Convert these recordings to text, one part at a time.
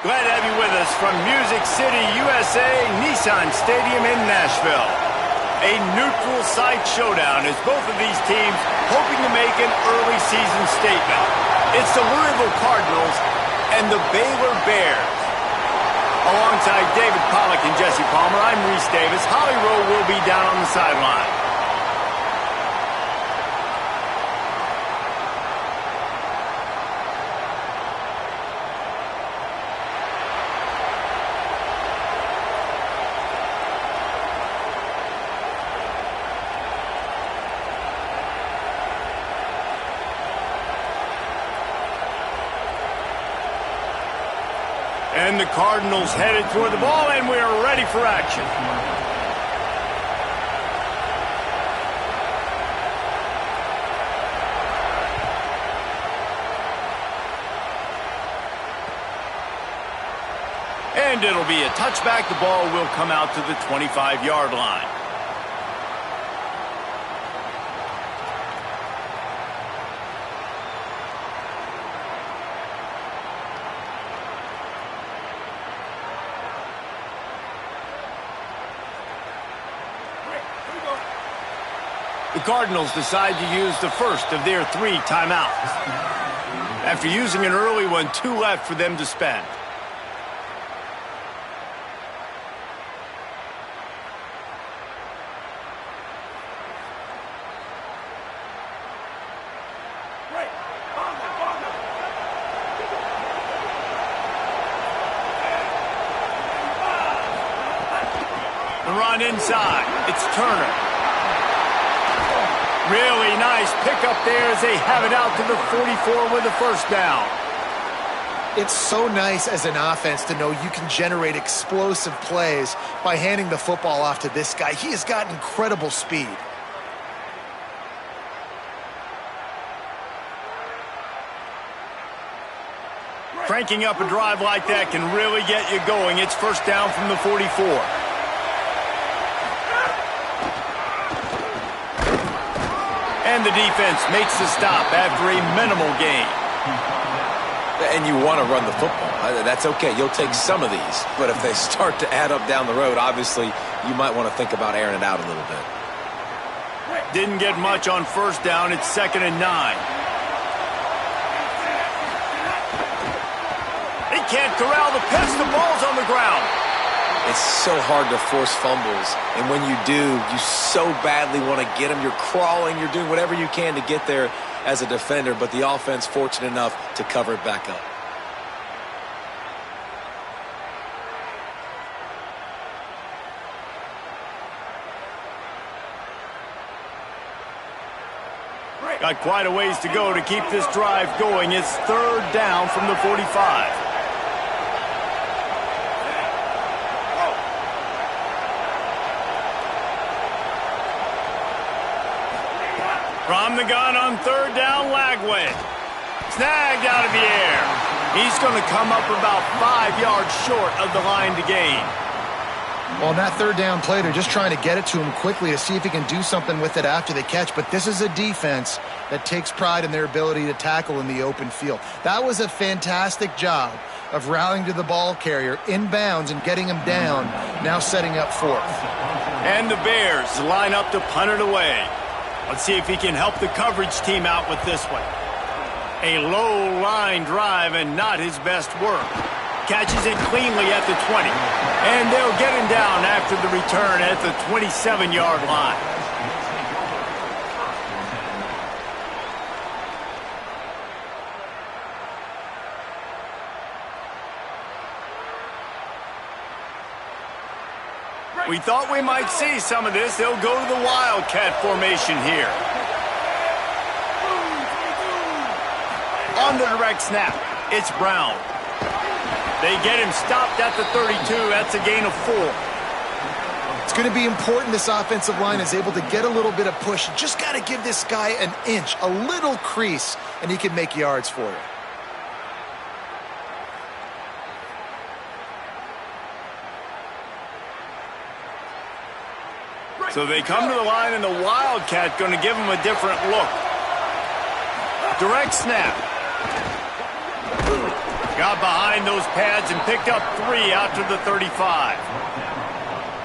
Glad to have you with us from Music City, USA, Nissan Stadium in Nashville. A neutral site showdown as both of these teams hoping to make an early season statement. It's the Louisville Cardinals and the Baylor Bears. Alongside David Pollack and Jesse Palmer, I'm Reese Davis. Holly Rowe will be down on the sideline. And the Cardinals headed toward the ball, and we are ready for action. And it'll be a touchback. The ball will come out to the 25-yard line. The Cardinals decide to use the first of their 3 timeouts. After using an early one, 2 left for them to spend. The run inside. It's Turner. Really nice pickup there as they have it out to the 44 with the first down. It's so nice as an offense to know you can generate explosive plays by handing the football off to this guy. He has got incredible speed. Cranking up a drive like that can really get you going. It's first down from the 44. And the defense makes the stop after a minimal gain. And you want to run the football. That's okay. You'll take some of these. But if they start to add up down the road, obviously, you might want to think about airing it out a little bit. Didn't get much on first down. It's 2nd and 9. They can't corral the pass. The ball's on the ground. It's so hard to force fumbles, and when you do, you so badly want to get them. You're crawling, you're doing whatever you can to get there as a defender, but the offense fortunate enough to cover it back up. Got quite a ways to go to keep this drive going. It's 3rd down from the 45. From the gun on 3rd down, Lagway. Snagged out of the air. He's going to come up about 5 yards short of the line to gain. Well, on that 3rd down play, they're just trying to get it to him quickly to see if he can do something with it after the catch. But this is a defense that takes pride in their ability to tackle in the open field. That was a fantastic job of rallying to the ball carrier in bounds and getting him down, now setting up 4th. And the Bears line up to punt it away. Let's see if he can help the coverage team out with this one. A low line drive and not his best work. Catches it cleanly at the 20. And they'll get him down after the return at the 27-yard line. We thought we might see some of this. They'll go to the Wildcat formation here. On the direct snap, it's Brown. They get him stopped at the 32. That's a gain of 4. It's going to be important this offensive line is able to get a little bit of push. You just got to give this guy an inch, a little crease, and he can make yards for you. So they come to the line, and the Wildcat going to give them a different look. Direct snap. Got behind those pads and picked up 3 out to the 35.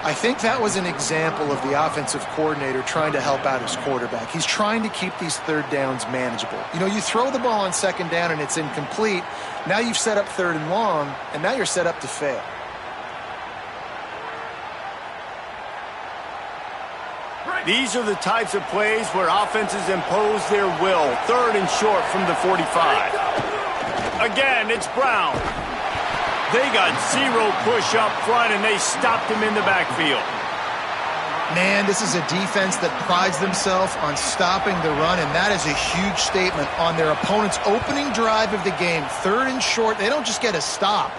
I think that was an example of the offensive coordinator trying to help out his quarterback. He's trying to keep these third downs manageable. You know, you throw the ball on second down and it's incomplete. Now you've set up third and long, and now you're set up to fail. These are the types of plays where offenses impose their will. 3rd and short from the 45. Again, it's Brown. They got 0 push up front, and they stopped him in the backfield. Man, this is a defense that prides themselves on stopping the run, and that is a huge statement on their opponent's opening drive of the game. 3rd and short, they don't just get a stop.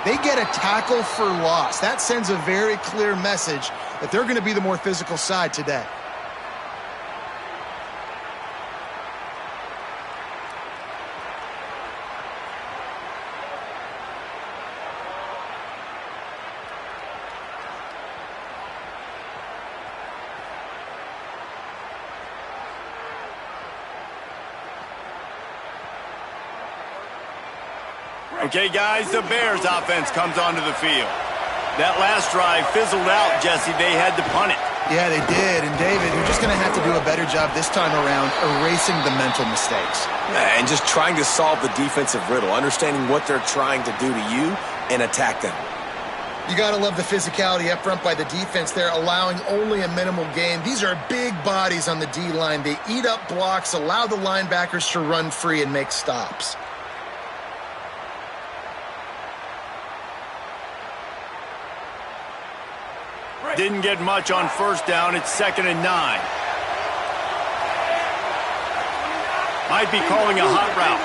They get a tackle for loss. That sends a very clear message that they're going to be the more physical side today. Okay, guys, the Bears offense comes onto the field. That last drive fizzled out, Jesse. They had to punt it. Yeah, they did. And, David, you're just going to have to do a better job this time around erasing the mental mistakes. And just trying to solve the defensive riddle, understanding what they're trying to do to you and attack them. You got to love the physicality up front by the defense there, allowing only a minimal gain. These are big bodies on the D-line. They eat up blocks, allow the linebackers to run free and make stops. Didn't get much on 1st down. It's 2nd and 9. Might be calling a hot route.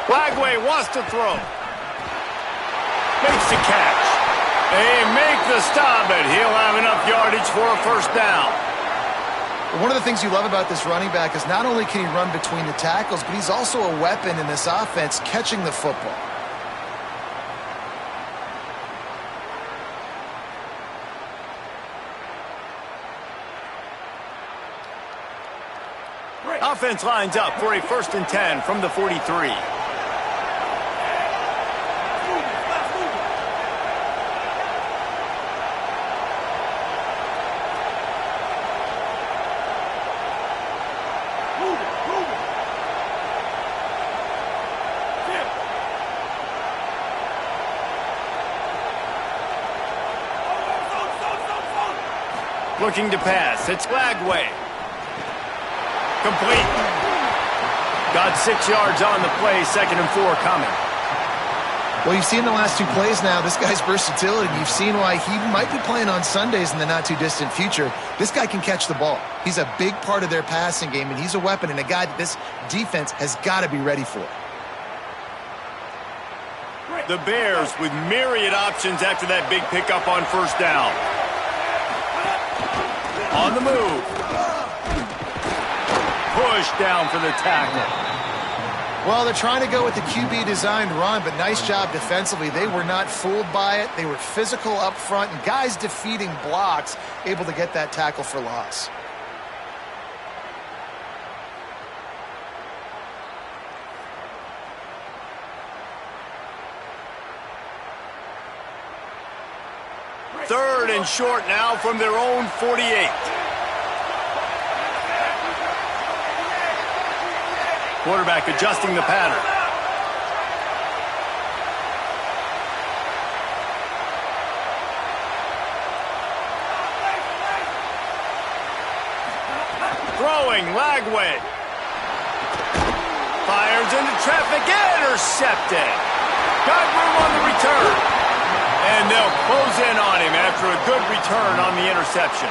Lagway wants to throw. Makes the catch. They make the stop, but he'll have enough yardage for a 1st down. One of the things you love about this running back is not only can he run between the tackles, but he's also a weapon in this offense catching the football. Offense lines up for a 1st and 10 from the 43. Looking to pass. It's Lagway. Complete. Got 6 yards on the play. 2nd and 4 coming. Well, you've seen the last 2 plays now. This guy's versatility. You've seen why he might be playing on Sundays in the not-too-distant future. This guy can catch the ball. He's a big part of their passing game, and he's a weapon and a guy that this defense has got to be ready for. The Bears with myriad options after that big pickup on 1st down. On the move. Push down for the tackle. Well, they're trying to go with the QB-designed run, but nice job defensively. They were not fooled by it. They were physical up front, and guys defeating blocks, able to get that tackle for loss. Third and short now from their own 48. Quarterback adjusting the pattern. Throwing, Lagway. Fires into traffic, intercepted. Got room on the return. And they'll close in on him after a good return on the interception.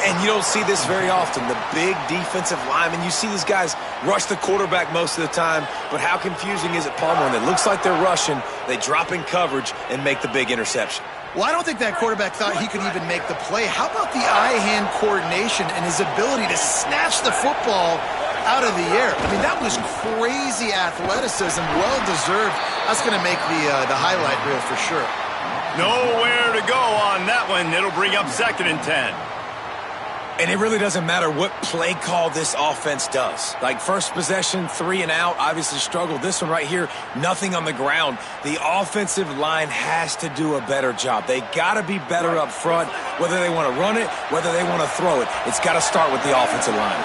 And you don't see this very often. The big defensive linemen, you see these guys rush the quarterback most of the time, but how confusing is it, Palmer, when it looks like they're rushing, they drop in coverage and make the big interception? Well, I don't think that quarterback thought he could even make the play. How about the eye-hand coordination and his ability to snatch the football out of the air? I mean, that was crazy athleticism, well-deserved. That's going to make the highlight reel for sure. Nowhere to go on that one. It'll bring up 2nd and 10. And it really doesn't matter what play call this offense does. Like first possession, 3 and out, obviously struggled. This one right here, nothing on the ground. The offensive line has to do a better job. They got to be better up front, whether they want to run it, whether they want to throw it. It's got to start with the offensive line.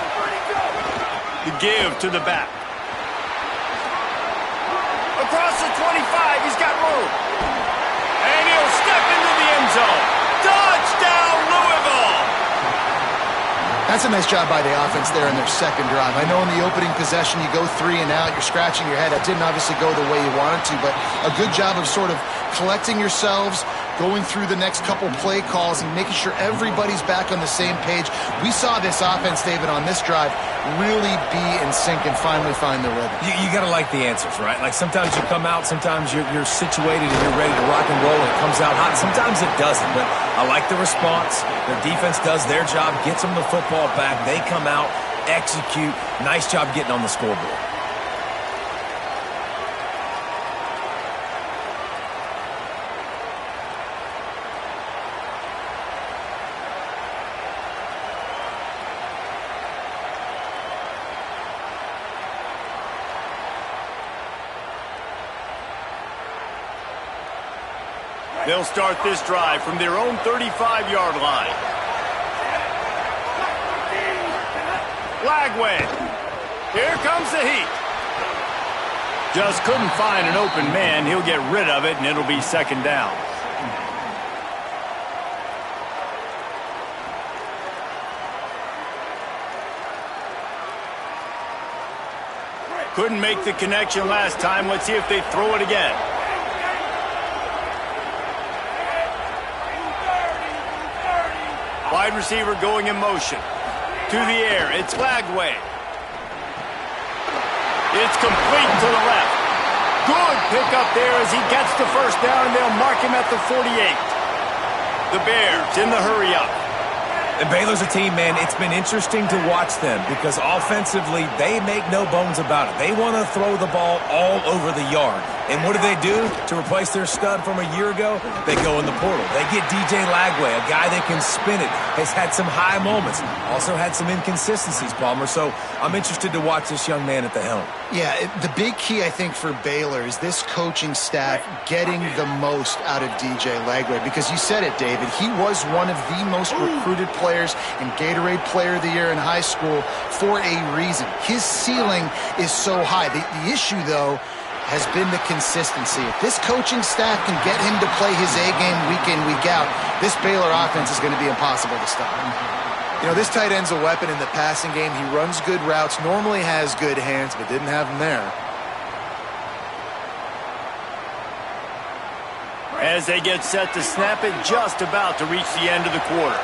The give to the back. Across the 25, he's got room. And he'll step into the end zone. Touchdown, Louisville! That's a nice job by the offense there in their second drive. I know in the opening possession you go 3 and out, you're scratching your head. That didn't obviously go the way you wanted to, but a good job of sort of collecting yourselves, going through the next couple play calls and making sure everybody's back on the same page. We saw this offense, David, on this drive really be in sync and finally find the rhythm. You got to like the answers, right? Like sometimes you come out, sometimes you're situated and you're ready to rock and roll and it comes out hot. Sometimes it doesn't, but I like the response. Their defense does their job, gets them the football back. They come out, execute. Nice job getting on the scoreboard. They'll start this drive from their own 35-yard line. Lagway. Here comes the heat. Just couldn't find an open man. He'll get rid of it, and it'll be second down. Couldn't make the connection last time. Let's see if they throw it again. Wide receiver going in motion. To the air. It's Lagway. It's complete to the left. Good pickup there as he gets the first down, and they'll mark him at the 48. The Bears in the hurry-up. And Baylor's a team, man, it's been interesting to watch them because offensively, they make no bones about it. They want to throw the ball all over the yard. And what do? To replace their stud from a year ago? They go in the portal. They get DJ Lagway, a guy that can spin it, has had some high moments, also had some inconsistencies, Palmer. So I'm interested to watch this young man at the helm. Yeah, the big key, I think, for Baylor is this coaching staff getting the most out of DJ Lagway because you said it, David. He was one of the most recruited players and Gatorade Player of the Year in high school for a reason. His ceiling is so high. The issue, though, has been the consistency. If this coaching staff can get him to play his A-game week in, week out, this Baylor offense is going to be impossible to stop. You know, this tight end's a weapon in the passing game. He runs good routes, normally has good hands, but didn't have them there. As they get set to snap it, just about to reach the end of the quarter.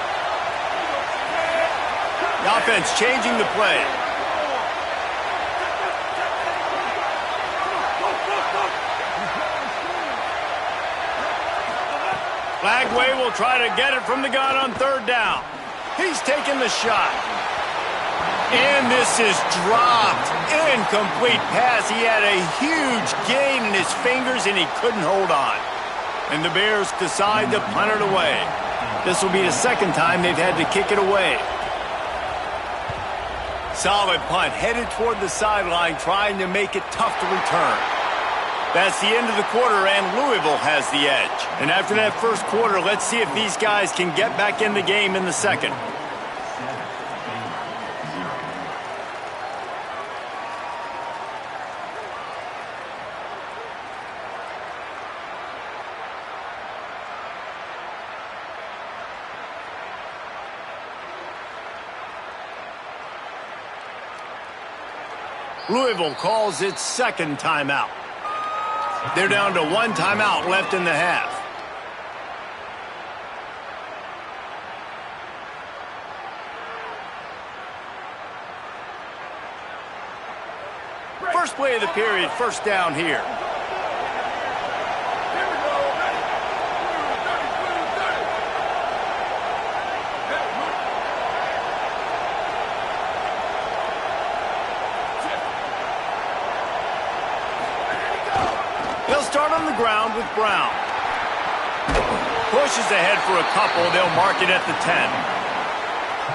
The offense changing the play. Lagway will try to get it from the gun on third down. He's taking the shot. And this is dropped. Incomplete pass. He had a huge gain in his fingers, and he couldn't hold on. And the Bears decide to punt it away. This will be the second time they've had to kick it away. Solid punt, headed toward the sideline, trying to make it tough to return. That's the end of the quarter, and Louisville has the edge. And after that first quarter, let's see if these guys can get back in the game in the second. Louisville calls its second timeout. They're down to one timeout left in the half. First play of the period, first down here. Start on the ground with Brown. Pushes ahead for a couple. They'll mark it at the 10.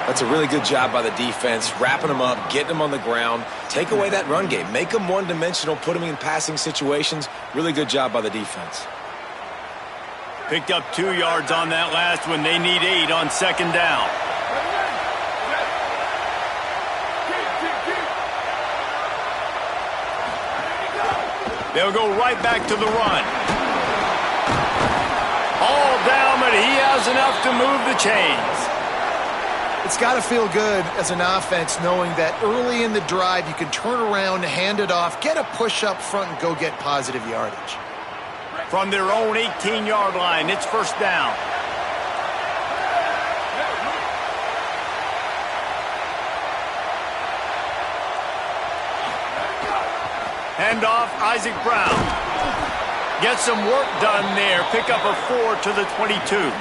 That's a really good job by the defense, wrapping them up, getting them on the ground, take away that run game, make them one-dimensional, put them in passing situations. Really good job by the defense. Picked up 2 yards on that last one. They need 8 on second down. They'll go right back to the run. All down, but he has enough to move the chains. It's got to feel good as an offense knowing that early in the drive you can turn around, hand it off, get a push up front, and go get positive yardage. From their own 18-yard line, it's first down. Handoff, Isaac Brown. Get some work done there. Pick up a 4 to the 22.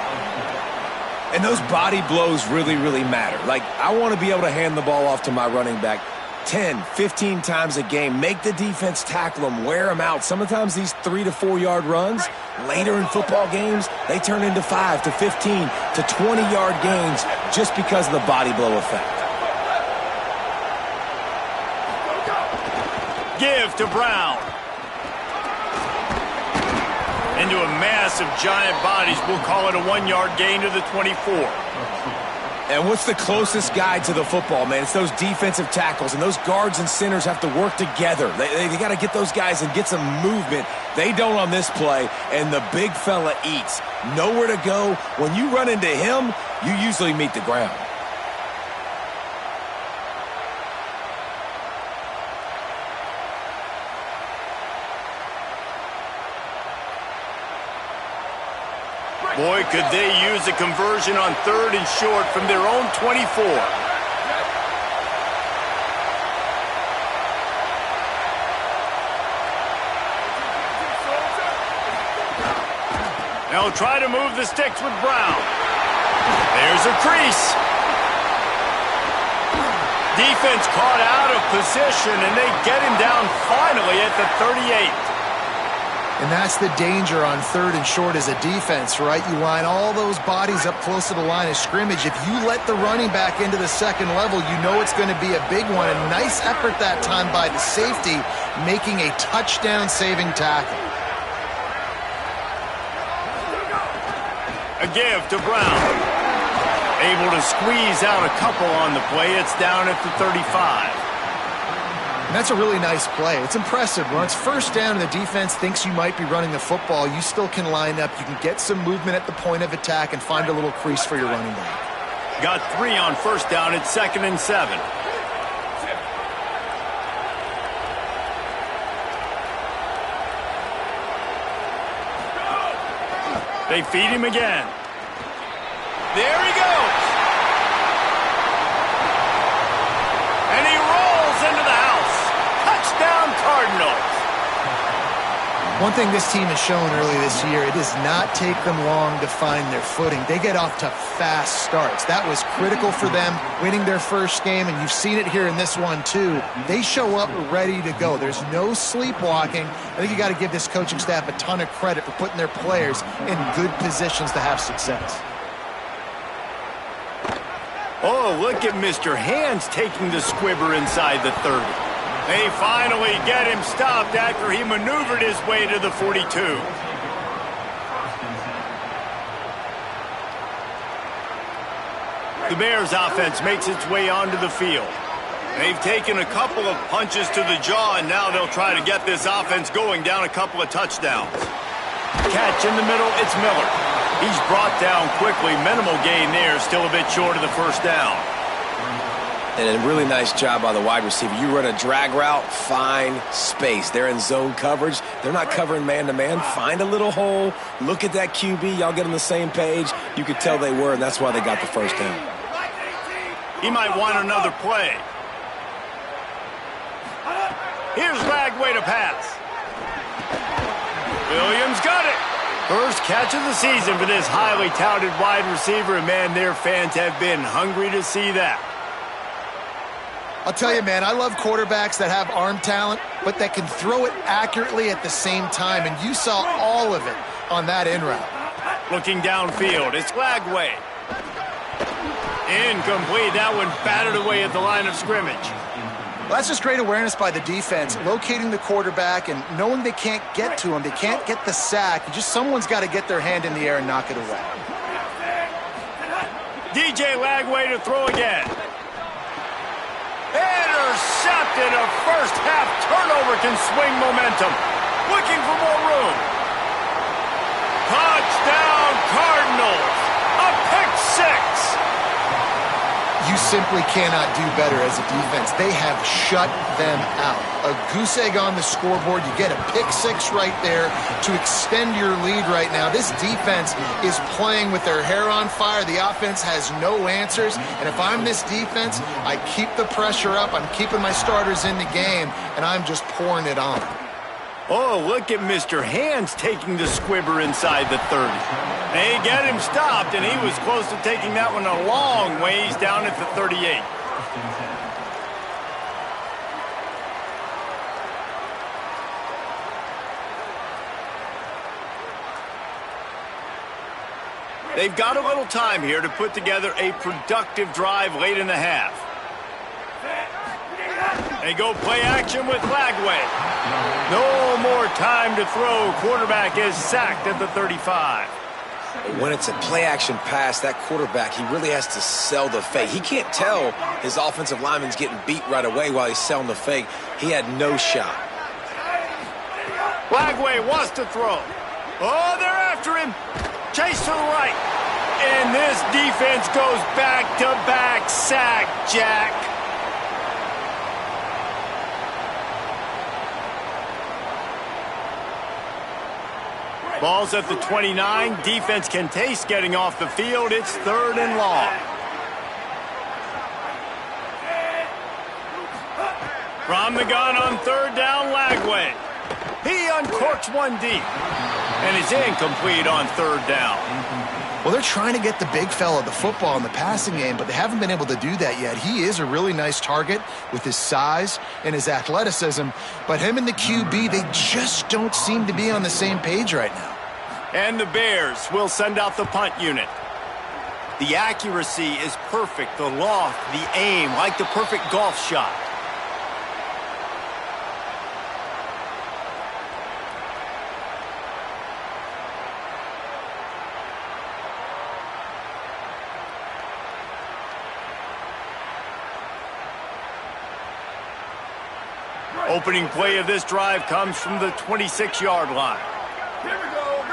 And those body blows really, really matter. Like, I want to be able to hand the ball off to my running back 10, 15 times a game. Make the defense tackle them, wear them out. Sometimes these 3 to 4 yard runs, later in football games, they turn into 5 to 15 to 20 yard gains just because of the body blow effect. Give to Brown. Into a mass of giant bodies. We'll call it a 1-yard gain to the 24. And what's the closest guy to the football, man? It's those defensive tackles, and those guards and centers have to work together. They got to get those guys and get some movement. They don't on this play, and the big fella eats. Nowhere to go. When you run into him, you usually meet the ground. Boy, could they use a conversion on 3rd and short from their own 24. They'll try to move the sticks with Brown. There's a crease. Defense caught out of position, and they get him down finally at the 38. And that's the danger on 3rd and short as a defense, right? You line all those bodies up close to the line of scrimmage. If you let the running back into the second level, you know it's going to be a big one. A nice effort that time by the safety, making a touchdown-saving tackle. A give to Brown. Able to squeeze out a couple on the play. It's down at the 35. And that's a really nice play. It's impressive. When it's first down and the defense thinks you might be running the football, you still can line up. You can get some movement at the point of attack and find a little crease for your running back. Got 3 on first down. It's 2nd and 7. They feed him again. There he goes. And he rolls into the house. Touchdown, Cardinals. One thing this team has shown early this year, it does not take them long to find their footing. They get off to fast starts. That was critical for them, winning their first game, and you've seen it here in this one too. They show up ready to go. There's no sleepwalking. I think you got to give this coaching staff a ton of credit for putting their players in good positions to have success. Oh, look at Mr. Hands taking the squibber inside the 30. They finally get him stopped after he maneuvered his way to the 42. The Bears offense makes its way onto the field. They've taken a couple of punches to the jaw, and now they'll try to get this offense going down a couple of touchdowns. Catch in the middle, it's Miller. He's brought down quickly. Minimal gain there, still a bit short of the first down. And a really nice job by the wide receiver. You run a drag route, find space. They're in zone coverage. They're not covering man-to-man. Find a little hole. Look at that QB. Y'all get on the same page. You could tell they were, and that's why they got the first down. He might want another play. Here's Lagway to pass. Williams got it. First catch of the season for this highly touted wide receiver, and man, their fans have been hungry to see that. I'll tell you, man, I love quarterbacks that have arm talent, but that can throw it accurately at the same time, and you saw all of it on that in route. Looking downfield, it's Lagway. Incomplete. That one batted away at the line of scrimmage. Well, that's just great awareness by the defense, locating the quarterback and knowing they can't get to him. They can't get the sack. Just someone's got to get their hand in the air and knock it away. DJ Lagway to throw again. Intercepted. A first half turnover can swing momentum. Looking for more room. Touchdown Cardinals. A pick six. You simply cannot do better as a defense. They have shut them out. A goose egg on the scoreboard. You get a pick six right there to extend your lead right now. This defense is playing with their hair on fire. The offense has no answers. And if I'm this defense, I keep the pressure up. I'm keeping my starters in the game, and I'm just pouring it on. Oh, look at Mr. Hands taking the squibber inside the 30. They get him stopped, and he was close to taking that one a long ways down at the 38. They've got a little time here to put together a productive drive late in the half. They go play action with Lagway. No more time to throw. Quarterback is sacked at the 35. When it's a play-action pass, that quarterback, he really has to sell the fake. He can't tell his offensive lineman's getting beat right away while he's selling the fake. He had no shot. Lagway wants to throw. Oh, they're after him. Chase to the right. And this defense goes back-to-back sack, Jack. Ball's at the 29. Defense can taste getting off the field. It's 3rd and long. From the gun on 3rd down, Lagway. He uncorks one deep. And is incomplete on 3rd down. Well, they're trying to get the big fella the football in the passing game, but they haven't been able to do that yet. He is a really nice target with his size and his athleticism, but him and the QB, they just don't seem to be on the same page right now. And the Bears will send out the punt unit. The accuracy is perfect, the loft, the aim, like the perfect golf shot. Opening play of this drive comes from the 26-yard line. Here we go.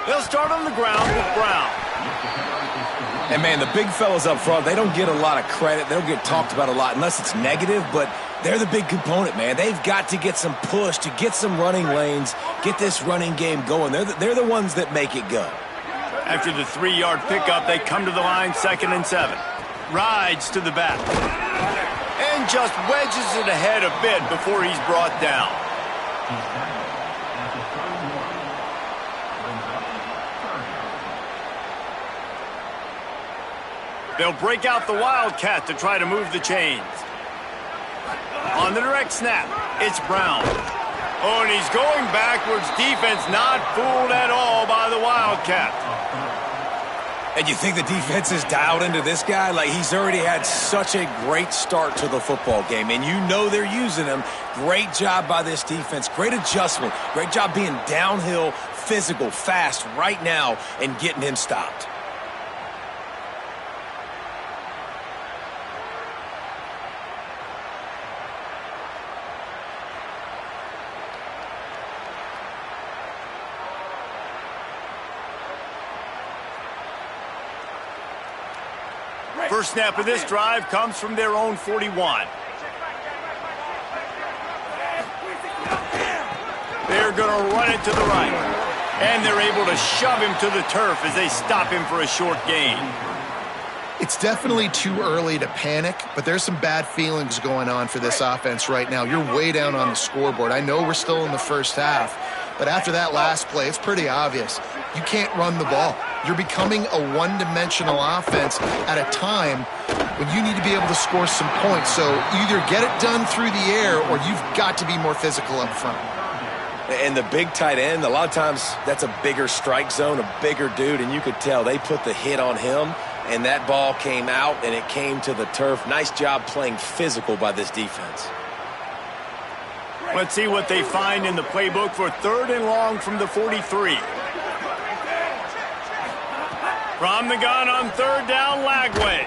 They'll start on the ground with Brown. And, man, the big fellas up front, they don't get a lot of credit. They don't get talked about a lot unless it's negative, but they're the big component, man. They've got to get some push to get some running lanes, get this running game going. They're the ones that make it go. After the 3-yard pickup, they come to the line 2nd and 7. Rides to the back. And just wedges it ahead a bit before he's brought down. They'll break out the Wildcat to try to move the chains. On the direct snap, it's Brown. Oh, and he's going backwards. Defense not fooled at all by the Wildcat. And you think the defense is dialed into this guy? Like, he's already had such a great start to the football game, and you know they're using him. Great job by this defense. Great adjustment. Great job being downhill, physical, fast right now and getting him stopped. First snap of this drive comes from their own 41. They're going to run it to the right. And they're able to shove him to the turf as they stop him for a short gain. It's definitely too early to panic, but there's some bad feelings going on for this offense right now. You're way down on the scoreboard. I know we're still in the first half, but after that last play, it's pretty obvious. You can't run the ball. You're becoming a one-dimensional offense at a time when you need to be able to score some points. So either get it done through the air or you've got to be more physical up front. And the big tight end, a lot of times that's a bigger strike zone, a bigger dude, and you could tell they put the hit on him, and that ball came out, and it came to the turf. Nice job playing physical by this defense. Let's see what they find in the playbook for 3rd and long from the 43. From the gun on 3rd down, Lagway.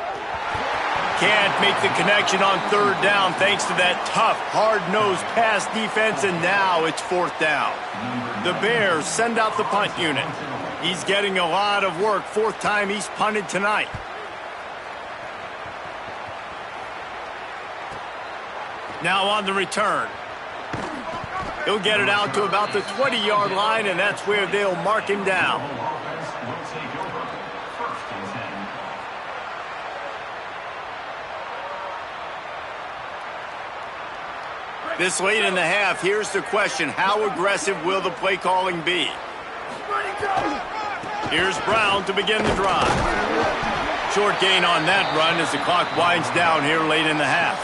Can't make the connection on 3rd down thanks to that tough, hard-nosed pass defense, and now it's 4th down. The Bears send out the punt unit. He's getting a lot of work, 4th time he's punted tonight. Now on the return. He'll get it out to about the 20-yard line, and that's where they'll mark him down. This late in the half, here's the question. How aggressive will the play calling be? Here's Brown to begin the drive. Short gain on that run as the clock winds down here late in the half.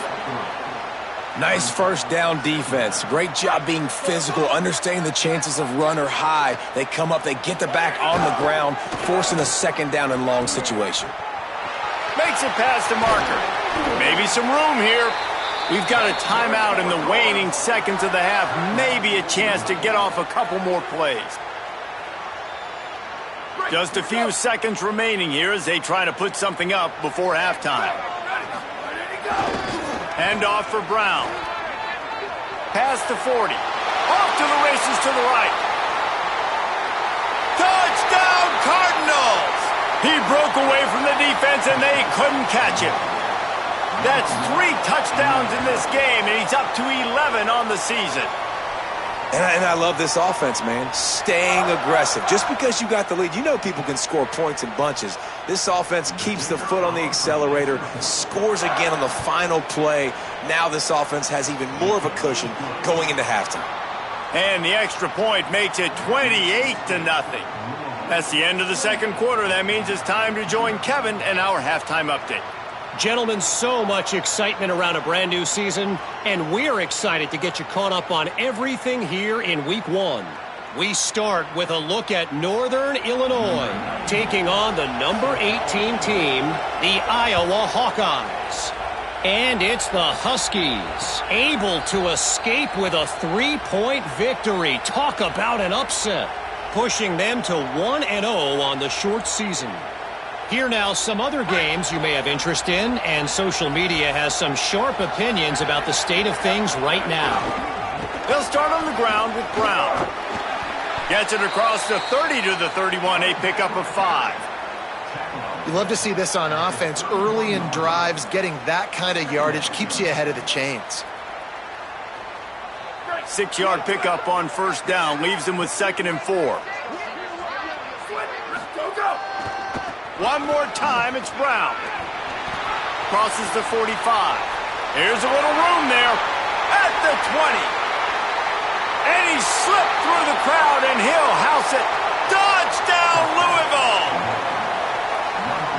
Nice 1st down defense. Great job being physical, understanding the chances of run are high. They come up, they get the back on the ground, forcing a 2nd down and long situation. Makes it past the marker. Maybe some room here. We've got a timeout in the waning seconds of the half. Maybe a chance to get off a couple more plays. Just a few seconds remaining here as they try to put something up before halftime. Hand off for Brown. Past the 40. Off to the races to the right. Touchdown, Cardinals! He broke away from the defense and they couldn't catch him. That's 3 touchdowns in this game, and he's up to 11 on the season. And I love this offense, man. Staying aggressive. Just because you got the lead, you know people can score points in bunches. This offense keeps the foot on the accelerator, scores again on the final play. Now this offense has even more of a cushion going into halftime. And the extra point makes it 28-0. That's the end of the 2nd quarter. That means it's time to join Kevin and our halftime update. Gentlemen, so much excitement around a brand new season, and we're excited to get you caught up on everything here in Week 1. We start with a look at Northern Illinois, taking on the number 18 team, the Iowa Hawkeyes. And it's the Huskies, able to escape with a 3-point victory. Talk about an upset, pushing them to 1-0 on the short season. Here now, some other games you may have interest in, and social media has some sharp opinions about the state of things right now. They'll start on the ground with Brown. Gets it across the 30 to the 31, a pickup of 5. You love to see this on offense. Early in drives, getting that kind of yardage keeps you ahead of the chains. 6-yard pickup on 1st down, leaves them with 2nd and 4. One more time, it's Brown. Crosses the 45. Here's a little room there at the 20. And he slipped through the crowd, and he'll house it. Touchdown, Louisville!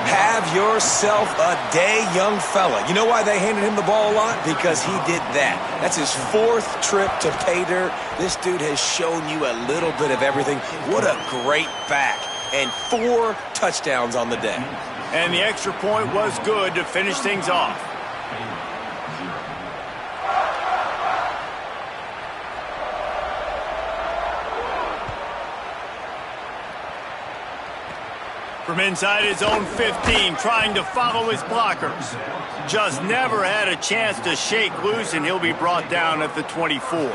Have yourself a day, young fella. You know why they handed him the ball a lot? Because he did that. That's his 4th trip to pay dirt. This dude has shown you a little bit of everything. What a great back. And 4 touchdowns on the day. And the extra point was good to finish things off. From inside his own 15, trying to follow his blockers. Just never had a chance to shake loose, and he'll be brought down at the 24.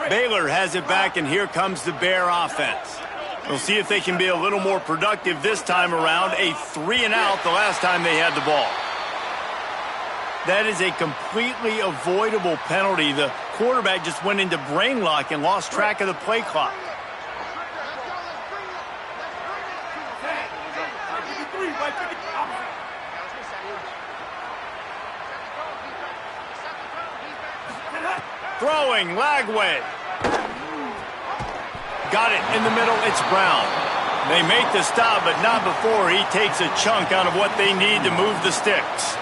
Baylor has it back, and here comes the Bear offense. We'll see if they can be a little more productive this time around. A 3-and-out the last time they had the ball. That is a completely avoidable penalty. The quarterback just went into brain lock and lost track of the play clock. Throwing, Lagway. Got it in the middle, it's Brown. They make the stop, but not before he takes a chunk out of what they need to move the sticks.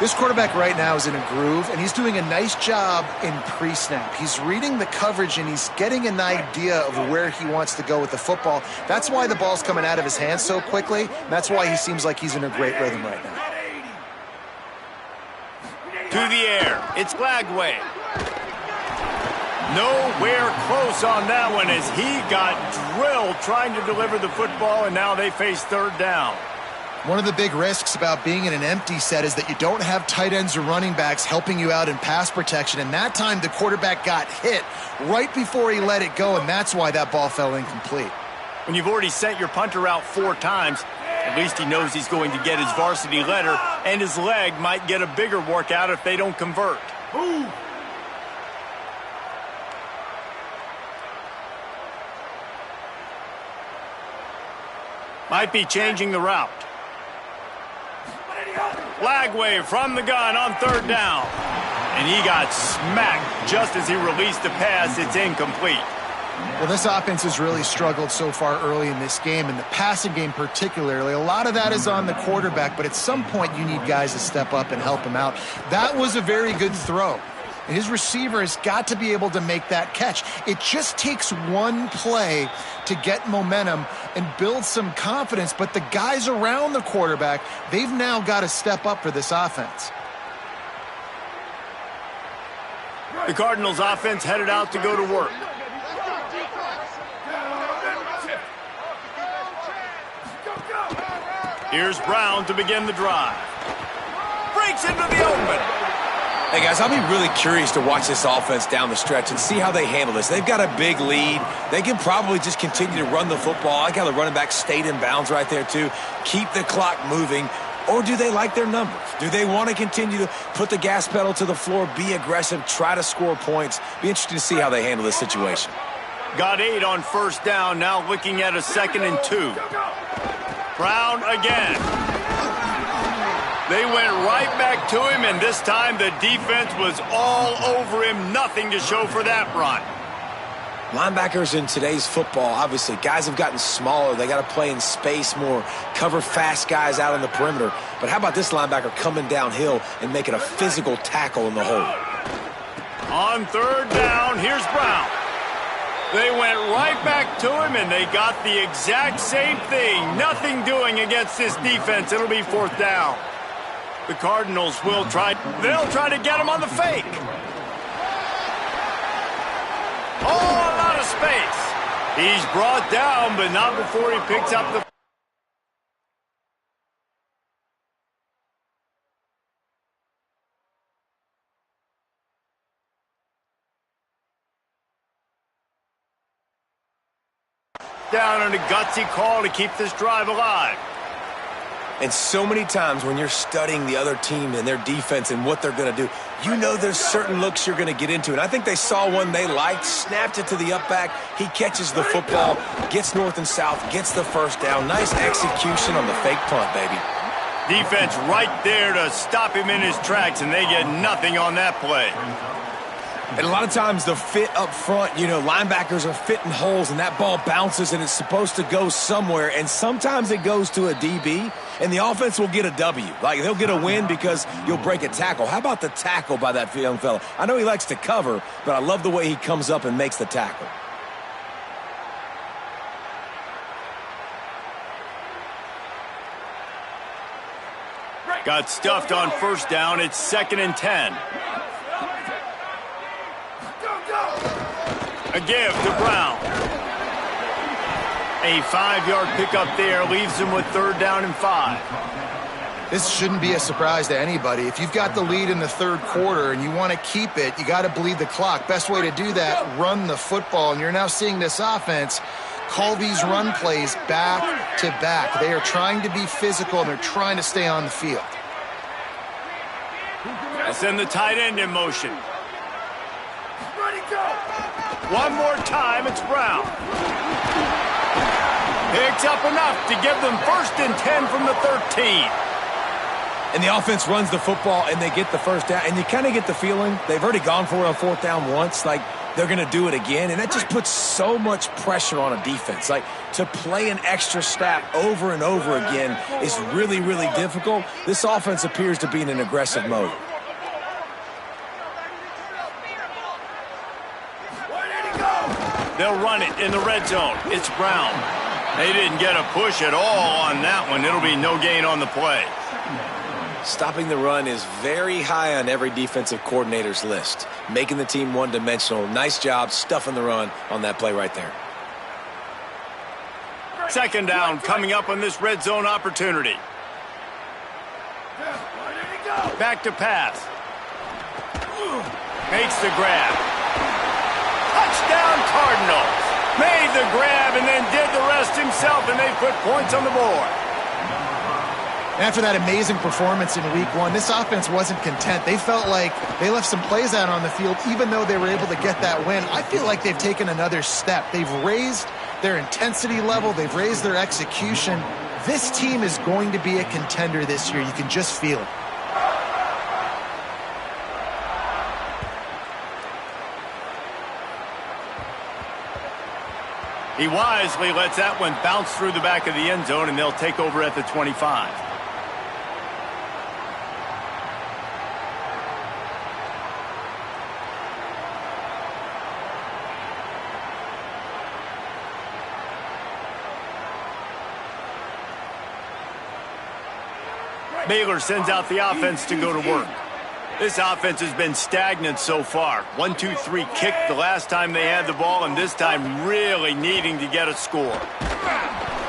This quarterback right now is in a groove, and he's doing a nice job in pre-snap. He's reading the coverage, and he's getting an idea of where he wants to go with the football. That's why the ball's coming out of his hands so quickly, and that's why he seems like he's in a great rhythm right now. To the air, it's Lagway. Nowhere close on that one as he got drilled trying to deliver the football, and now they face third down. One of the big risks about being in an empty set is that you don't have tight ends or running backs helping you out in pass protection, and that time the quarterback got hit right before he let it go, and that's why that ball fell incomplete. When you've already sent your punter out 4 times, at least he knows he's going to get his varsity letter, and his leg might get a bigger workout if they don't convert. Move. Might be changing the route. Lagway from the gun on third down. And he got smacked just as he released the pass. It's incomplete. Well, this offense has really struggled so far early in this game, and the passing game particularly. A lot of that is on the quarterback, but at some point you need guys to step up and help him out. That was a very good throw. His receiver has got to be able to make that catch. It just takes one play to get momentum and build some confidence, but the guys around the quarterback, they've now got to step up for this offense. The Cardinals offense headed out to go to work. Here's Brown to begin the drive. Breaks into the open. Hey, guys, I'll be really curious to watch this offense down the stretch and see how they handle this. They've got a big lead. They can probably just continue to run the football. I got the running back stayed in bounds right there, too. Keep the clock moving. Or do they like their numbers? Do they want to continue to put the gas pedal to the floor, be aggressive, try to score points? Be interested to see how they handle this situation. Got 8 on first down, now looking at a 2nd and 2. Brown again. They went right back to him, and this time the defense was all over him. Nothing to show for that run. Linebackers in today's football, obviously, guys have gotten smaller. They got to play in space more, cover fast guys out on the perimeter. But how about this linebacker coming downhill and making a physical tackle in the hole? On third down, here's Brown. They went right back to him, and they got the exact same thing. Nothing doing against this defense. It'll be 4th down. The Cardinals they'll try to get him on the fake. Oh, a lot of space. He's brought down, but not before he picks up the... down on a gutsy call to keep this drive alive. And so many times when you're studying the other team and their defense and what they're going to do, you know there's certain looks you're going to get into. And I think they saw one they liked, snapped it to the up back. He catches the football, gets north and south, gets the first down. Nice execution on the fake punt, baby. Defense right there to stop him in his tracks, and they get nothing on that play. And a lot of times the fit up front, you know, linebackers are fitting holes and that ball bounces and it's supposed to go somewhere. And sometimes it goes to a DB and the offense will get a W. Like they'll get a win because you'll break a tackle. How about the tackle by that young fella? I know he likes to cover, but I love the way he comes up and makes the tackle. Got stuffed on first down. It's 2nd and 10. A give to Brown. A 5-yard pickup there leaves him with 3rd down and 5. This shouldn't be a surprise to anybody. If you've got the lead in the 3rd quarter and you want to keep it, you got to bleed the clock. Best way to do that, run the football. And you're now seeing this offense call these run plays back to back. They are trying to be physical and they're trying to stay on the field. They'll send the tight end in motion. One more time, it's Brown. Picks up enough to give them 1st and 10 from the 13. And the offense runs the football, and they get the first down. And you kind of get the feeling they've already gone for it on fourth down once. Like, they're going to do it again. And that just puts so much pressure on a defense. Like, to play an extra snap over and over again is really, really difficult. This offense appears to be in an aggressive mode. They'll run it in the red zone. It's Brown. They didn't get a push at all on that one. It'll be no gain on the play. Stopping the run is very high on every defensive coordinator's list. Making the team one-dimensional. Nice job stuffing the run on that play right there. Second down coming up on this red zone opportunity. Back to pass. Makes the grab. Touchdown Cardinals. Made the grab and then did the rest himself, and they put points on the board. After that amazing performance in week one, this offense wasn't content. They felt like they left some plays out on the field, even though they were able to get that win. I feel like they've taken another step. They've raised their intensity level. They've raised their execution. This team is going to be a contender this year. You can just feel it. He wisely lets that one bounce through the back of the end zone, and they'll take over at the 25. Baylor sends out the offense to go to work. This offense has been stagnant so far. 1-2-3 kick the last time they had the ball, and this time really needing to get a score.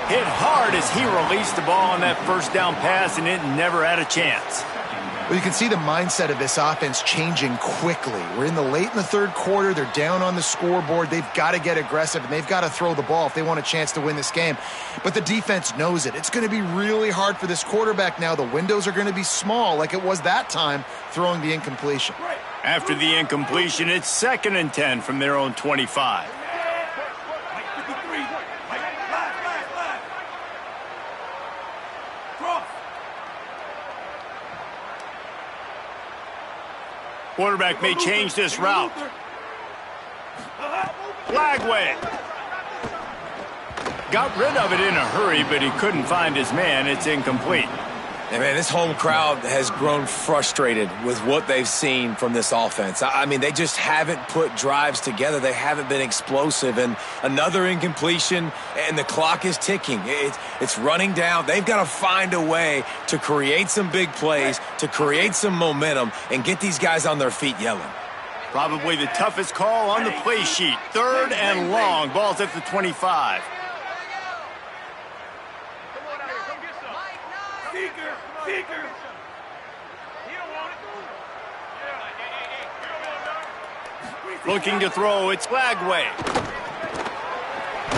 Hit hard as he released the ball on that first down pass, and it never had a chance. Well, you can see the mindset of this offense changing quickly. We're in the third quarter. They're down on the scoreboard. They've got to get aggressive, and they've got to throw the ball if they want a chance to win this game. But the defense knows it. It's going to be really hard for this quarterback now. The windows are going to be small like it was that time throwing the incompletion. After the incompletion, it's 2nd and 10 from their own 25. Quarterback may change this route. Flag wave. Got rid of it in a hurry, but he couldn't find his man. It's incomplete. And man, this home crowd has grown frustrated with what they've seen from this offense. I mean, they just haven't put drives together. They haven't been explosive. And another incompletion, and the clock is ticking. It's running down. They've got to find a way to create some big plays, to create some momentum, and get these guys on their feet yelling. Probably the toughest call on the play sheet. 3rd and long. Ball's at the 25. Looking to throw, it's Lagway.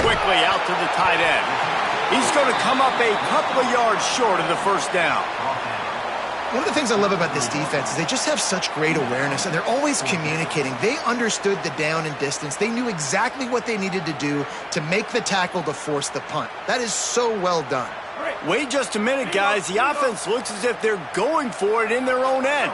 Quickly out to the tight end. He's going to come up a couple of yards short of the first down. One of the things I love about this defense is they just have such great awareness, and they're always communicating. They understood the down and distance. They knew exactly what they needed to do to make the tackle to force the punt. That is so well done. Wait just a minute, guys. The offense looks as if they're going for it in their own end.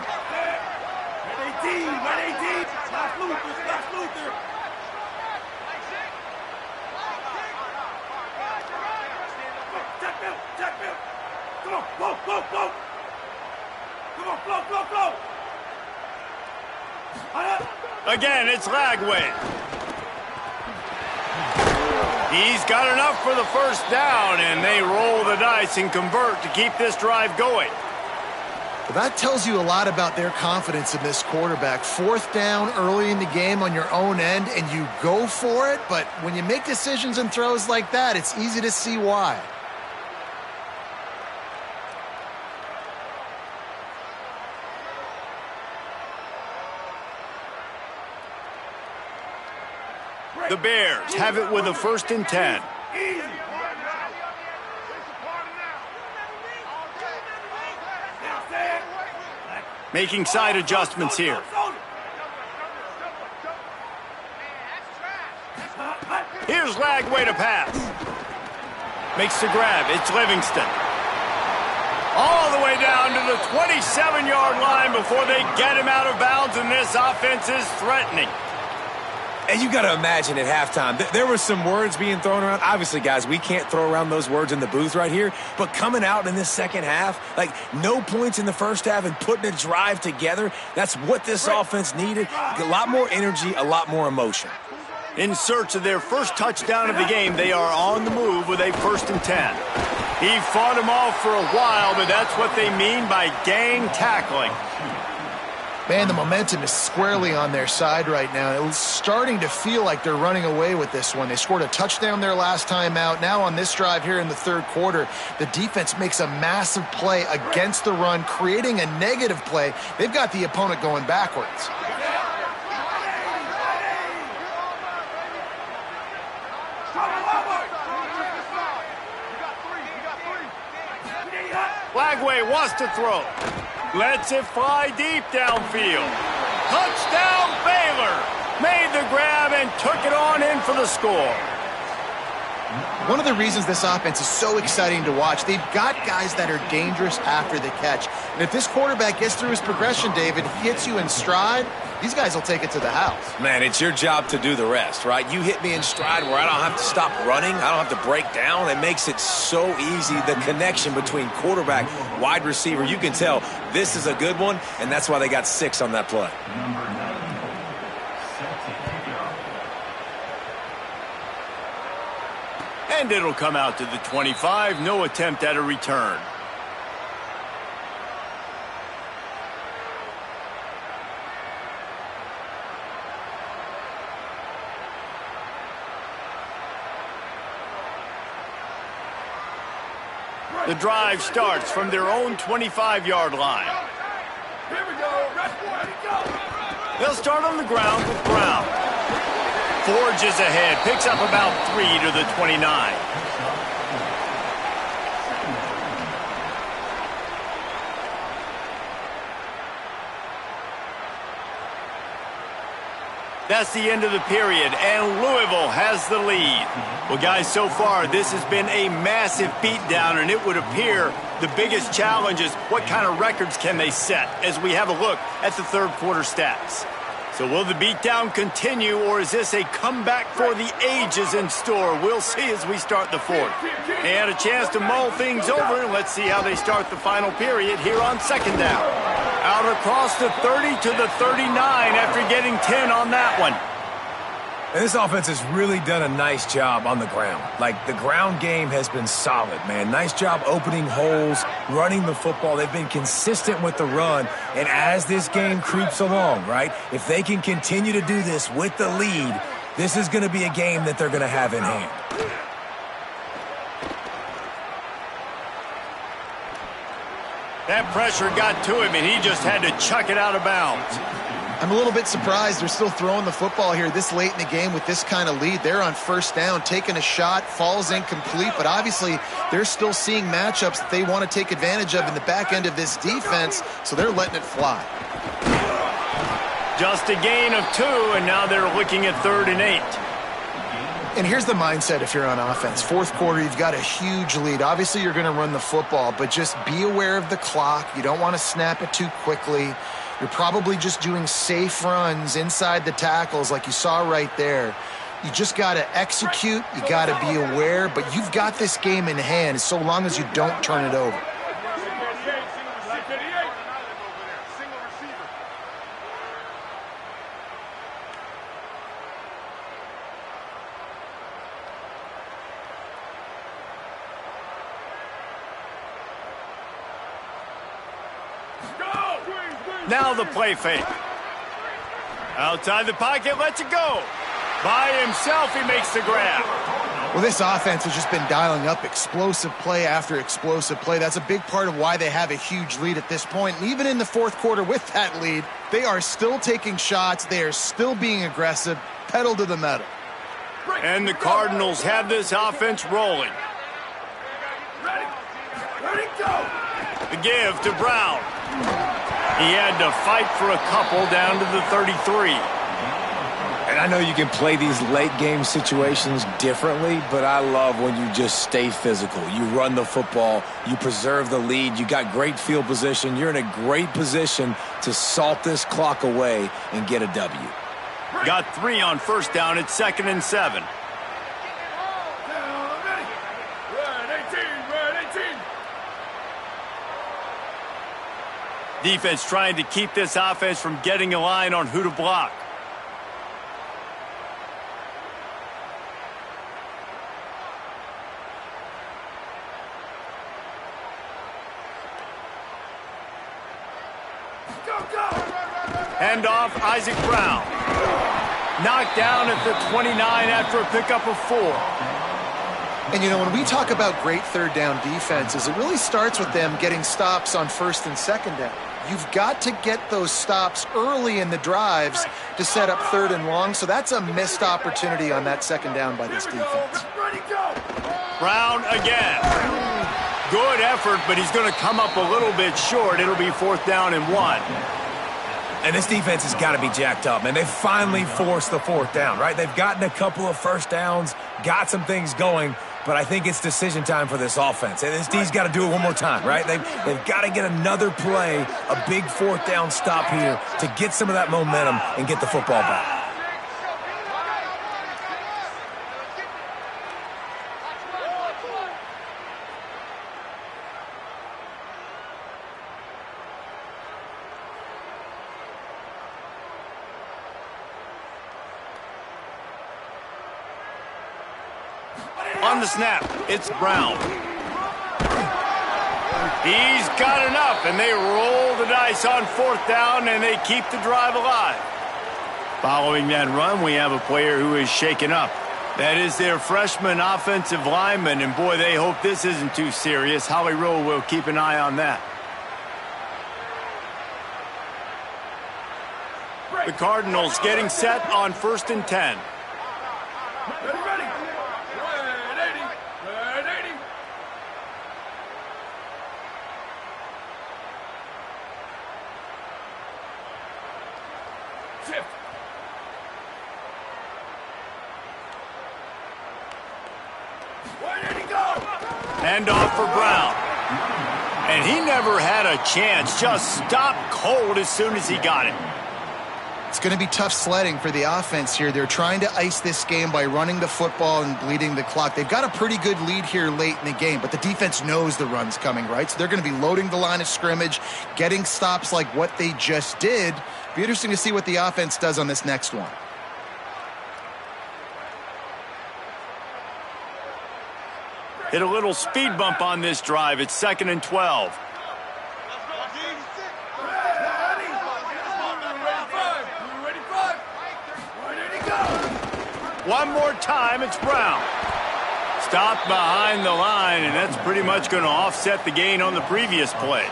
Again, it's Lagway. He's got enough for the first down, and they roll the dice and convert to keep this drive going. Well, that tells you a lot about their confidence in this quarterback. 4th down early in the game on your own end, and you go for it. But when you make decisions and throws like that, it's easy to see why. The Bears have it with a 1st and 10. Making side adjustments here. Here's Lagway to pass. Makes the grab. It's Livingston. All the way down to the 27-yard line before they get him out of bounds, and this offense is threatening. And you got to imagine at halftime, there were some words being thrown around. Obviously, guys, we can't throw around those words in the booth right here. But coming out in this second half, like no points in the first half and putting a drive together, that's what this offense needed. A lot more energy, a lot more emotion. In search of their first touchdown of the game, they are on the move with a 1st and 10. He fought him off for a while, but that's what they mean by gang tackling. Man, the momentum is squarely on their side right now. It's starting to feel like they're running away with this one. They scored a touchdown their last time out. Now on this drive here in the third quarter, the defense makes a massive play against the run, creating a negative play. They've got the opponent going backwards. Flagway wants to throw. Lets it fly deep downfield. Touchdown, Baylor. Made the grab and took it on in for the score. One of the reasons this offense is so exciting to watch, they've got guys that are dangerous after the catch. And if this quarterback gets through his progression, David, hits you in stride, these guys will take it to the house. Man, it's your job to do the rest, right? You hit me in stride where I don't have to stop running. I don't have to break down. It makes it so easy. The connection between quarterback, wide receiver, you can tell this is a good one, and that's why they got 6 on that play. And it'll come out to the 25. No attempt at a return. The drive starts from their own 25-yard line. Here we go. They'll start on the ground with Brown. Forges ahead, picks up about 3 to the 29. That's the end of the period, and Louisville has the lead. Well, guys, so far, this has been a massive beatdown, and it would appear the biggest challenge is what kind of records can they set as we have a look at the third quarter stats. So will the beatdown continue, or is this a comeback for the ages in store? We'll see as we start the fourth. They had a chance to mull things over, and let's see how they start the final period here on second down. Out across the 30 to the 39 after getting 10 on that one. And this offense has really done a nice job on the ground. Like, the ground game has been solid, man. Nice job opening holes, running the football. They've been consistent with the run. And as this game creeps along, right, if they can continue to do this with the lead, this is going to be a game that they're going to have in hand. That pressure got to him, and he just had to chuck it out of bounds. I'm a little bit surprised they're still throwing the football here this late in the game with this kind of lead. They're on first down, taking a shot, falls incomplete, but obviously they're still seeing matchups that they want to take advantage of in the back end of this defense, so they're letting it fly. Just a gain of 2, and now they're looking at 3rd and 8. And here's the mindset if you're on offense. Fourth quarter, you've got a huge lead. Obviously, you're going to run the football, but just be aware of the clock. You don't want to snap it too quickly. You're probably just doing safe runs inside the tackles like you saw right there. You just got to execute. You got to be aware, but you've got this game in hand so long as you don't turn it over. Now the play fake. Outside the pocket, lets it go. By himself, he makes the grab. Well, this offense has just been dialing up explosive play after explosive play. That's a big part of why they have a huge lead at this point. And even in the fourth quarter with that lead, they are still taking shots. They are still being aggressive, pedal to the metal. And the Cardinals have this offense rolling. Ready, go! The give to Brown. He had to fight for a couple down to the 33. And I know you can play these late-game situations differently, but I love when you just stay physical. You run the football. You preserve the lead. You got great field position. You're in a great position to salt this clock away and get a W. Got 3 on first down. It's 2nd and 7. Defense trying to keep this offense from getting a line on who to block. Handoff, Isaac Brown. Knocked down at the 29 after a pickup of 4. And, you know, when we talk about great third down defenses, it really starts with them getting stops on first and second down. You've got to get those stops early in the drives to set up third and long, so that's a missed opportunity on that second down by this defense. Brown again. Good effort, but he's going to come up a little bit short. It'll be 4th down and 1. And this defense has got to be jacked up, man. They've finally forced the 4th down, right? They've gotten a couple of first downs, got some things going, but I think it's decision time for this offense. And this D's got to do it one more time, right? They've got to get another play, a big 4th down stop here to get some of that momentum and get the football back. On the snap, it's Brown. He's got enough, and they roll the dice on 4th down, and they keep the drive alive. Following that run, we have a player who is shaken up. That is their freshman offensive lineman, and boy, they hope this isn't too serious. Howie Rowe will keep an eye on that. The Cardinals getting set on 1st and 10. Handoff for Brown. And he never had a chance. Just stopped cold as soon as he got it. It's going to be tough sledding for the offense here. They're trying to ice this game by running the football and bleeding the clock. They've got a pretty good lead here late in the game, but the defense knows the run's coming, right? So they're going to be loading the line of scrimmage, getting stops like what they just did. Be interesting to see what the offense does on this next one. Hit a little speed bump on this drive. It's 2nd and 12. One more time, it's Brown. Stopped behind the line, and that's pretty much going to offset the gain on the previous play.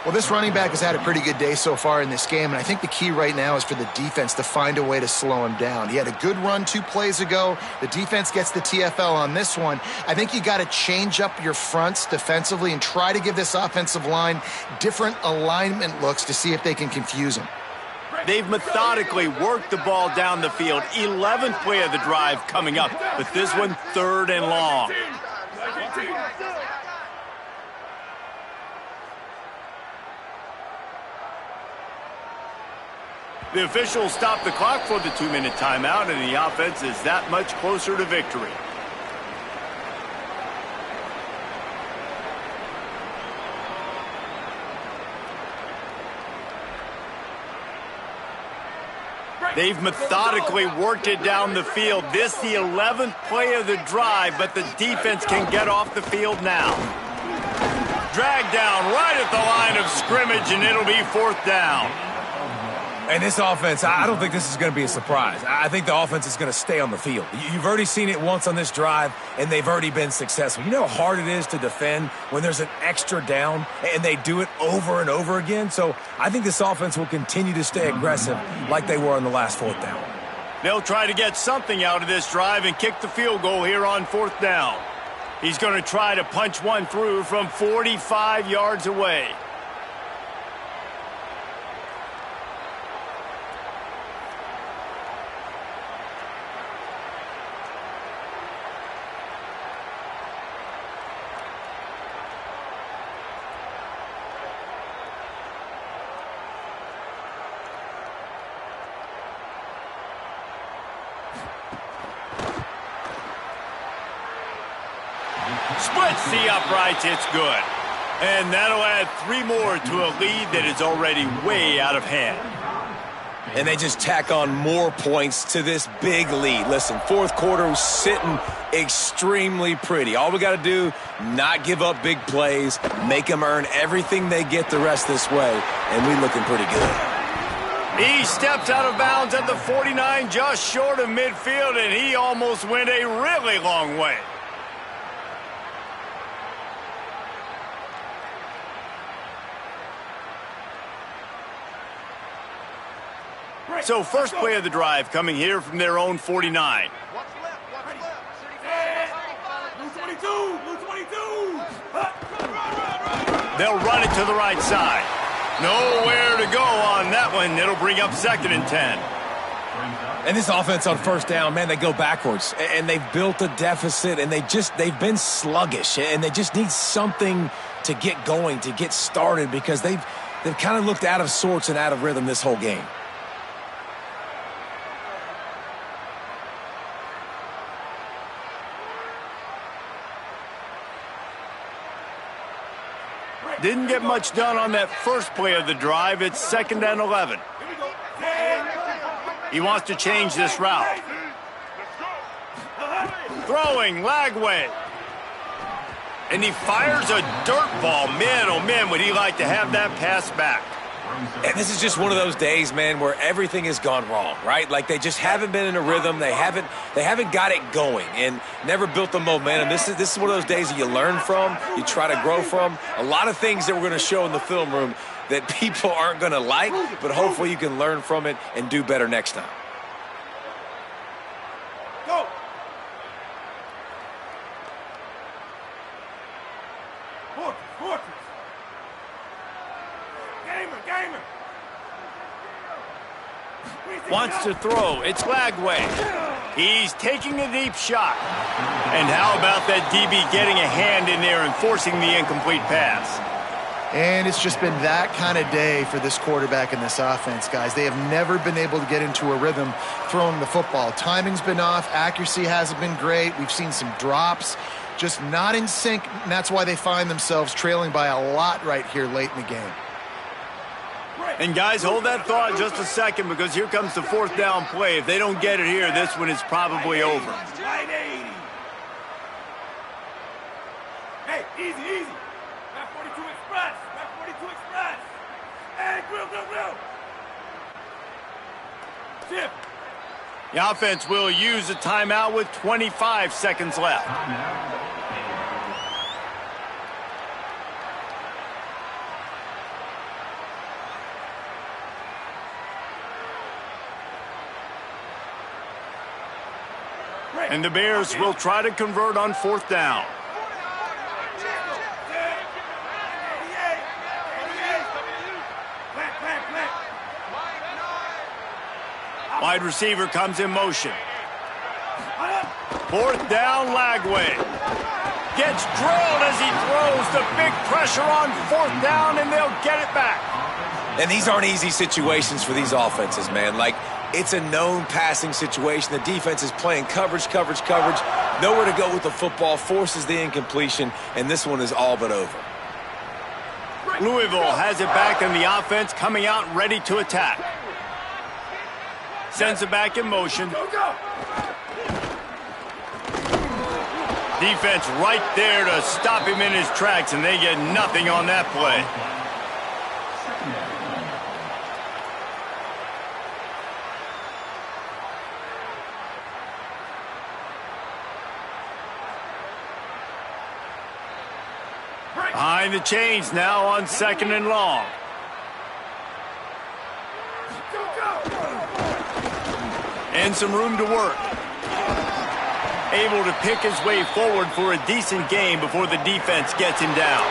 Well, this running back has had a pretty good day so far in this game, and I think the key right now is for the defense to find a way to slow him down. He had a good run 2 plays ago. The defense gets the TFL on this one. I think you got to change up your fronts defensively and try to give this offensive line different alignment looks to see if they can confuse him. They've methodically worked the ball down the field. 11th play of the drive coming up, but this one 3rd and long. The officials stop the clock for the 2-minute timeout, and the offense is that much closer to victory. They've methodically worked it down the field. This the 11th play of the drive, but the defense can get off the field now. Dragged down right at the line of scrimmage, and it'll be 4th down. And this offense, I don't think this is going to be a surprise. I think the offense is going to stay on the field. You've already seen it once on this drive, and they've already been successful. You know how hard it is to defend when there's an extra down, and they do it over and over again? So I think this offense will continue to stay aggressive like they were on the last 4th down. They'll try to get something out of this drive and kick the field goal here on 4th down. He's going to try to punch one through from 45 yards away. Splits the uprights, it's good. And that'll add 3 more to a lead that is already way out of hand. And they just tack on more points to this big lead. Listen, fourth quarter was sitting extremely pretty. All we got to do, not give up big plays, make them earn everything they get the rest this way, and we looking pretty good. He steps out of bounds at the 49, just short of midfield, and he almost went a really long way. So first play of the drive coming here from their own 49. They'll run it to the right side. Nowhere to go on that one. It'll bring up 2nd and 10. And this offense on first down, man, they go backwards. And they've built a deficit, and they've been sluggish. And they just need something to get going, to get started, because they've kind of looked out of sorts and out of rhythm this whole game. Didn't get much done on that first play of the drive. It's 2nd and 11. He wants to change this route. Throwing, Lagway. And he fires a dirt ball. Man, oh man, would he like to have that pass back. And this is just one of those days, man, where everything has gone wrong, right? Like they just haven't been in a rhythm. They haven't got it going and never built the momentum. This is one of those days that you learn from, you try to grow from. A lot of things that we're going to show in the film room that people aren't going to like, but hopefully you can learn from it and do better next time. Go. Fortress. Gamer. Wants to throw. It's Lagway. He's taking a deep shot. And how about that DB getting a hand in there and forcing the incomplete pass? And it's just been that kind of day for this quarterback and this offense, guys. They have never been able to get into a rhythm throwing the football. Timing's been off. Accuracy hasn't been great. We've seen some drops. Just not in sync, and that's why they find themselves trailing by a lot right here late in the game. And guys, hold that thought just a second, because here comes the 4th down play. If they don't get it here, this one is probably over. Hey, easy. Back 42 Express. Hey, grill. Chip. The offense will use a timeout with 25 seconds left. And the Bears will try to convert on 4th down. Wide receiver comes in motion. 4th down, Lagway. Gets drilled as he throws. The big pressure on 4th down, and they'll get it back. And these aren't easy situations for these offenses, man. Like, it's a known passing situation. The defense is playing coverage. Nowhere to go with the football, forces the incompletion, and this one is all but over. Louisville has it back, and the offense coming out ready to attack. Sends it back in motion. Go. Defense right there to stop him in his tracks, and they get nothing on that play. Behind the chains now on 2nd and long. And some room to work. Able to pick his way forward for a decent game before the defense gets him down.